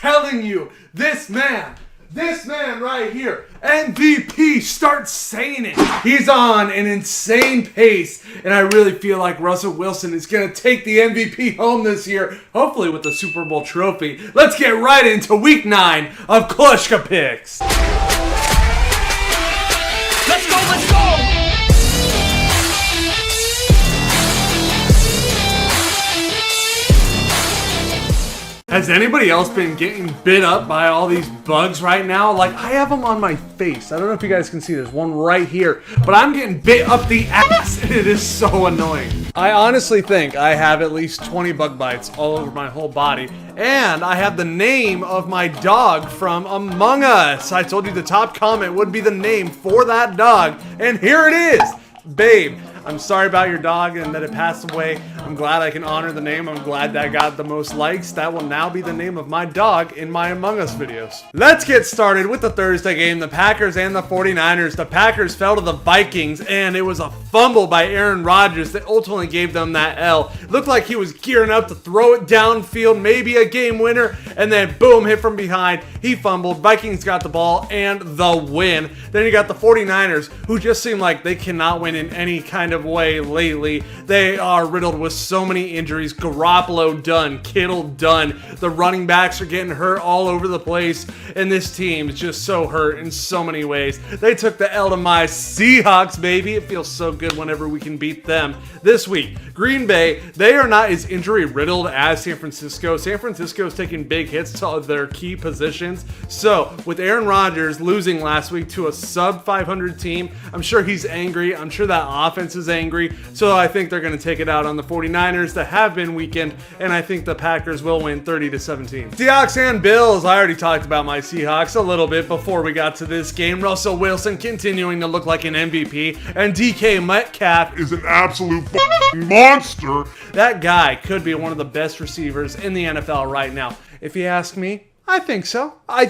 telling you, this man right here, MVP, start saying it. He's on an insane pace, and I really feel like Russell Wilson is going to take the MVP home this year, hopefully with the Super Bowl trophy. Let's get right into Week 9 of Kleschka Picks. Let's go, let's go! Has anybody else been getting bit up by all these bugs right now? Like, I have them on my face. I don't know if you guys can see. There's one right here. But I'm getting bit up the ass, and it is so annoying. I honestly think I have at least 20 bug bites all over my whole body. And I have the name of my dog from Among Us. I told you the top comment would be the name for that dog. And here it is. Babe, I'm sorry about your dog and that it passed away. I'm glad I can honor the name. I'm glad that got the most likes. That will now be the name of my dog in my Among Us videos. Let's get started with the Thursday game, the Packers and the 49ers. The Packers fell to the Vikings, and it was a fumble by Aaron Rodgers that ultimately gave them that L. It looked like he was gearing up to throw it downfield, maybe a game winner, and then boom, hit from behind. He fumbled. Vikings got the ball and the win. Then you got the 49ers, who just seem like they cannot win in any kind of way lately. They are riddled with so many injuries. Garoppolo done, Kittle done. The running backs are getting hurt all over the place, and this team is just so hurt in so many ways. They took the L to my Seahawks, baby. It feels so good whenever we can beat them. This week, Green Bay, they are not as injury riddled as San Francisco. San Francisco is taking big hits to their key positions. So with Aaron Rodgers losing last week to a sub 500 team, I'm sure he's angry. I'm sure that offense is angry. So I think they're going to take it out on the 49ers that have been weakened, and I think the Packers will win 30-17. Seahawks and Bills. I already talked about my Seahawks a little bit before we got to this game. Russell Wilson continuing to look like an MVP, and DK Metcalf is an absolute monster. That guy could be one of the best receivers in the NFL right now. If you ask me, I think so. I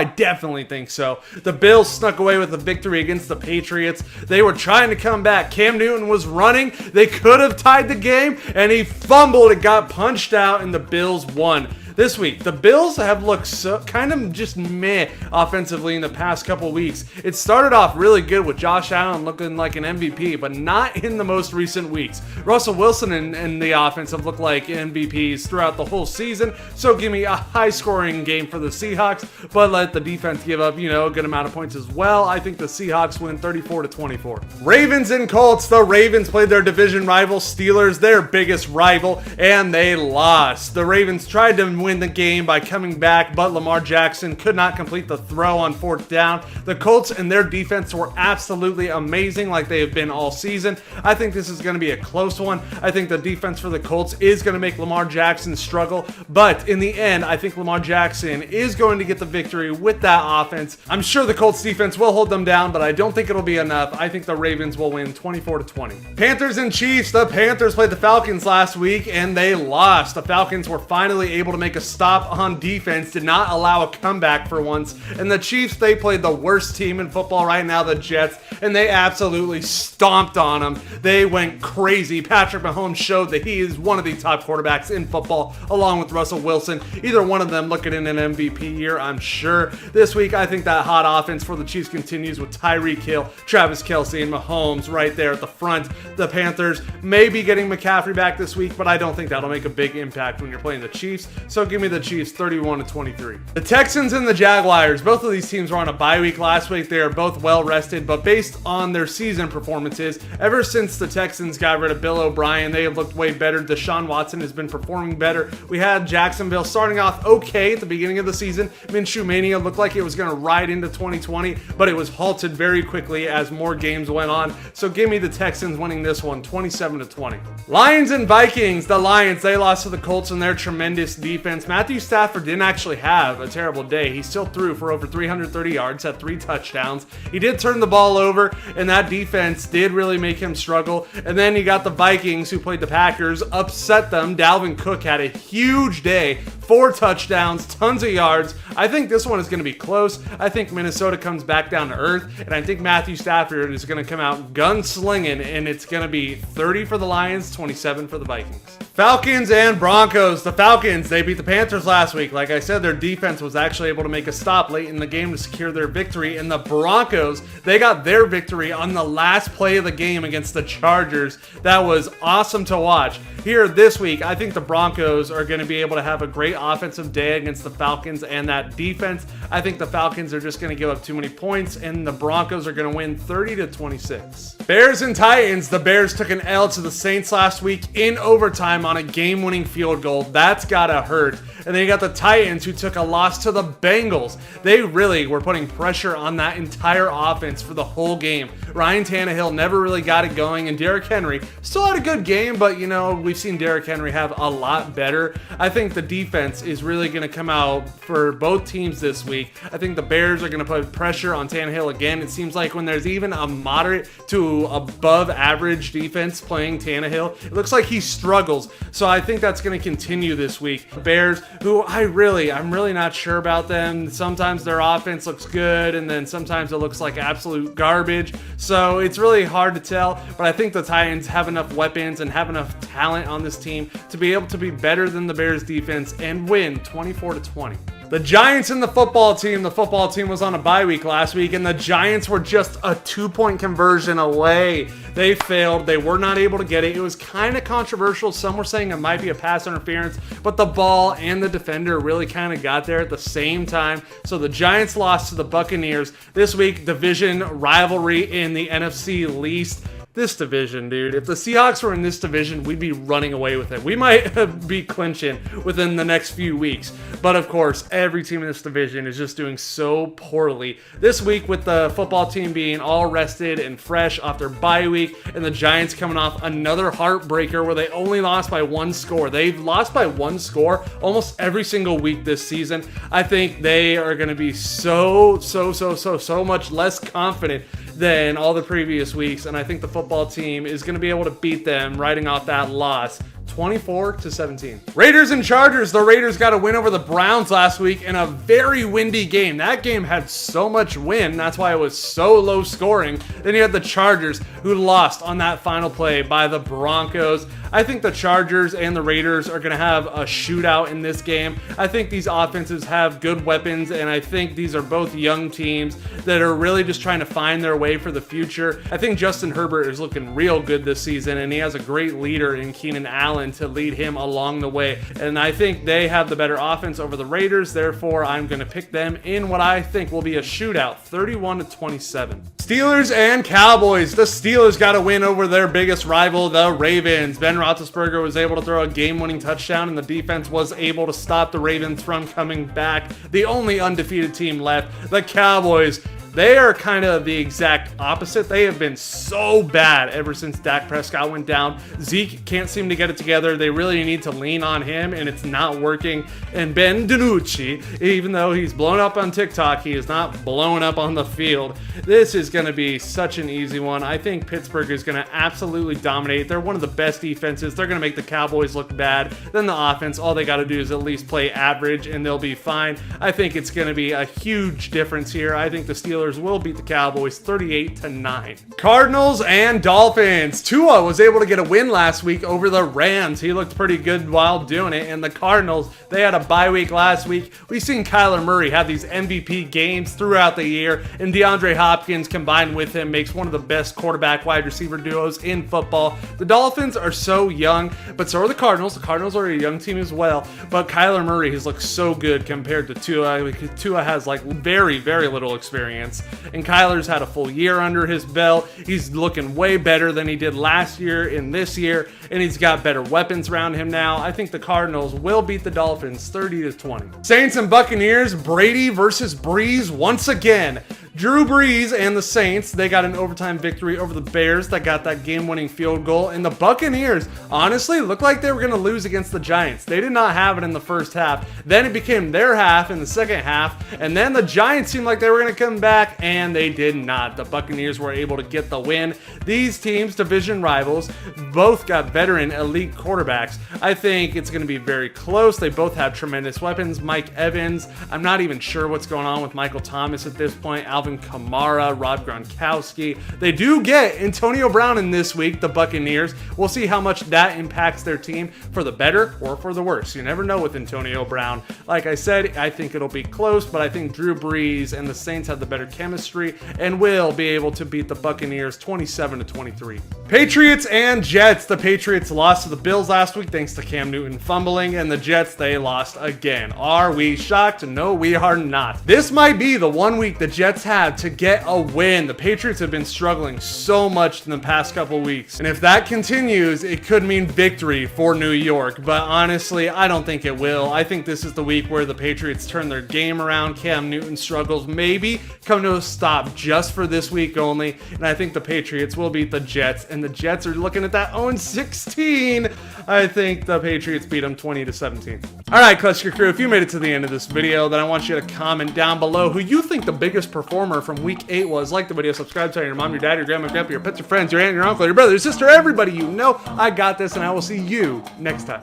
definitely think so. The Bills snuck away with a victory against the Patriots. They were trying to come back. Cam Newton was running. They could have tied the game, and he fumbled. It got punched out, and the Bills won. This week, the Bills have looked so kind of just meh offensively in the past couple weeks. It started off really good with Josh Allen looking like an MVP, but not in the most recent weeks. Russell Wilson and the offense have looked like MVPs throughout the whole season, so give me a high-scoring game for the Seahawks, but let the defense give up, a good amount of points as well. I think the Seahawks win 34-24. Ravens and Colts. The Ravens played their division rival Steelers, their biggest rival, and they lost. The Ravens tried to win the game by coming back, but Lamar Jackson could not complete the throw on 4th down. The Colts and their defense were absolutely amazing, like they have been all season. I think this is going to be a close one. I think the defense for the Colts is going to make Lamar Jackson struggle, but in the end, I think Lamar Jackson is going to get the victory with that offense. I'm sure the Colts defense will hold them down, but I don't think it'll be enough. I think the Ravens will win 24-20. Panthers and Chiefs. The Panthers played the Falcons last week, and they lost. The Falcons were finally able to make a stop on defense, did not allow a comeback for once. And the Chiefs, they played the worst team in football right now, the Jets, and they absolutely stomped on them. They went crazy. Patrick Mahomes showed that he is one of the top quarterbacks in football, along with Russell Wilson. Either one of them looking in an MVP year, I'm sure. This week, I think that hot offense for the Chiefs continues with Tyreek Hill, Travis Kelce, and Mahomes right there at the front. The Panthers may be getting McCaffrey back this week, but I don't think that'll make a big impact when you're playing the Chiefs. So give me the Chiefs 31-23. The Texans and the Jaguars. Both of these teams were on a bye week last week. They are both well rested, but based on their season performances, ever since the Texans got rid of Bill O'Brien, they have looked way better. Deshaun Watson has been performing better. We had Jacksonville starting off okay at the beginning of the season. Minshew Mania looked like it was going to ride into 2020, but it was halted very quickly as more games went on. So give me the Texans winning this one 27-20. Lions and Vikings. The Lions, they lost to the Colts in their tremendous defense. Matthew Stafford didn't actually have a terrible day. He still threw for over 330 yards, had 3 touchdowns. He did turn the ball over, and that defense did really make him struggle. And then you got the Vikings, who played the Packers, upset them. Dalvin Cook had a huge day, 4 touchdowns, tons of yards. I think this one is going to be close. I think Minnesota comes back down to earth, and I think Matthew Stafford is going to come out gunslinging, and it's going to be 30 for the Lions, 27 for the Vikings. Falcons and Broncos. The Falcons, they beat the Panthers last week. Like I said, their defense was actually able to make a stop late in the game to secure their victory. And the Broncos, they got their victory on the last play of the game against the Chargers. That was awesome to watch. Here this week, I think the Broncos are going to be able to have a great offensive day against the Falcons and that defense. I think the Falcons are just going to give up too many points, and the Broncos are going to win 30-26. Bears and Titans. The Bears took an L to the Saints last week in overtime on a game-winning field goal. That's gotta hurt. And then you got the Titans, who took a loss to the Bengals. They really were putting pressure on that entire offense for the whole game. Ryan Tannehill never really got it going, and Derrick Henry still had a good game, but you know, we've seen Derrick Henry have a lot better. I think the defense is really going to come out for both teams this week. I think the Bears are going to put pressure on Tannehill again. It seems like when there's even a moderate to above average defense playing Tannehill, it looks like he struggles. So I think that's going to continue this week. The Bears, who I'm really not sure about them. Sometimes their offense looks good, and then sometimes it looks like absolute garbage. So it's really hard to tell, but I think the Titans have enough weapons and have enough talent on this team to be able to be better than the Bears defense and win 24-20. The Giants and the football team. The football team was on a bye week last week, and the Giants were just a 2-point conversion away. They failed. They were not able to get it. It was kind of controversial. Some were saying it might be a pass interference, but the ball and the defender really kind of got there at the same time. So the Giants lost to the Buccaneers. This week, division rivalry in the NFC least. This division, dude. If the Seahawks were in this division, we'd be running away with it. We might be clinching within the next few weeks. But of course, every team in this division is just doing so poorly. This week, with the football team being all rested and fresh off their bye week, and the Giants coming off another heartbreaker where they only lost by one score. They've lost by one score almost every single week this season. I think they are going to be so much less confident than all the previous weeks, and I think the football team is going to be able to beat them riding off that loss. 24-17. Raiders and Chargers. The Raiders got a win over the Browns last week in a very windy game. That game had so much wind. That's why it was so low scoring. Then you had the Chargers, who lost on that final play by the Broncos. I think the Chargers and the Raiders are going to have a shootout in this game. I think these offenses have good weapons, and I think these are both young teams that are really just trying to find their way for the future. I think Justin Herbert is looking real good this season, and he has a great leader in Keenan Allen to lead him along the way. And I think they have the better offense over the Raiders. Therefore, I'm going to pick them in what I think will be a shootout, 31-27. Steelers and Cowboys. The Steelers got a win over their biggest rival, the Ravens. Ben Roethlisberger was able to throw a game-winning touchdown, and the defense was able to stop the Ravens from coming back. The only undefeated team left, the Cowboys. They are kind of the exact opposite. They have been so bad ever since Dak Prescott went down. Zeke can't seem to get it together. They really need to lean on him, and it's not working. And Ben DiNucci, even though he's blown up on TikTok, he is not blown up on the field. This is going to be such an easy one. I think Pittsburgh is going to absolutely dominate. They're one of the best defenses. They're going to make the Cowboys look bad. Then the offense, all they got to do is at least play average, and they'll be fine. I think it's going to be a huge difference here. I think the Steelers will beat the Cowboys 38-9. Cardinals and Dolphins. Tua was able to get a win last week over the Rams. He looked pretty good while doing it. And the Cardinals, they had a bye week last week. We've seen Kyler Murray have these MVP games throughout the year, and DeAndre Hopkins combined with him makes one of the best quarterback wide receiver duos in football. The Dolphins are so young, but so are the Cardinals. The Cardinals are a young team as well, but Kyler Murray has looked so good compared to Tua. Tua has like very little experience. And Kyler's had a full year under his belt. He's looking way better than he did last year and this year, and he's got better weapons around him now. I think the Cardinals will beat the Dolphins 30-20. Saints and Buccaneers. Brady versus Breeze once again. Drew Brees and the Saints, they got an overtime victory over the Bears that got that game-winning field goal. And the Buccaneers, honestly, looked like they were going to lose against the Giants. They did not have it in the first half. Then it became their half in the second half. And then the Giants seemed like they were going to come back, and they did not. The Buccaneers were able to get the win. These teams, division rivals, both got veteran elite quarterbacks. I think it's going to be very close. They both have tremendous weapons. Mike Evans, I'm not even sure what's going on with Michael Thomas at this point. Alvin Alvin Kamara, Rob Gronkowski. They do get Antonio Brown in this week, the Buccaneers. We'll see how much that impacts their team for the better or for the worse. You never know with Antonio Brown. Like I said, I think it'll be close, but I think Drew Brees and the Saints have the better chemistry and will be able to beat the Buccaneers 27-23. Patriots and Jets. The Patriots lost to the Bills last week thanks to Cam Newton fumbling, and the Jets, they lost again. Are we shocked? No, we are not. This might be the 1 week the Jets have to get a win. The Patriots have been struggling so much in the past couple weeks, and if that continues, it could mean victory for New York, but honestly, I don't think it will. I think this is the week where the Patriots turn their game around. Cam Newton struggles maybe come to a stop just for this week only, and I think the Patriots will beat the Jets, and the Jets are looking at that 0-16. I think the Patriots beat them 20-17. All right, Kleschka crew, if you made it to the end of this video, then I want you to comment down below who you think the biggest performer from week 8 was. Like the video, subscribe, tell your mom, your dad, your grandma, grandpa, your pets, your friends, your aunt, your uncle, your brother, your sister, everybody you know. I got this, and I will see you next time.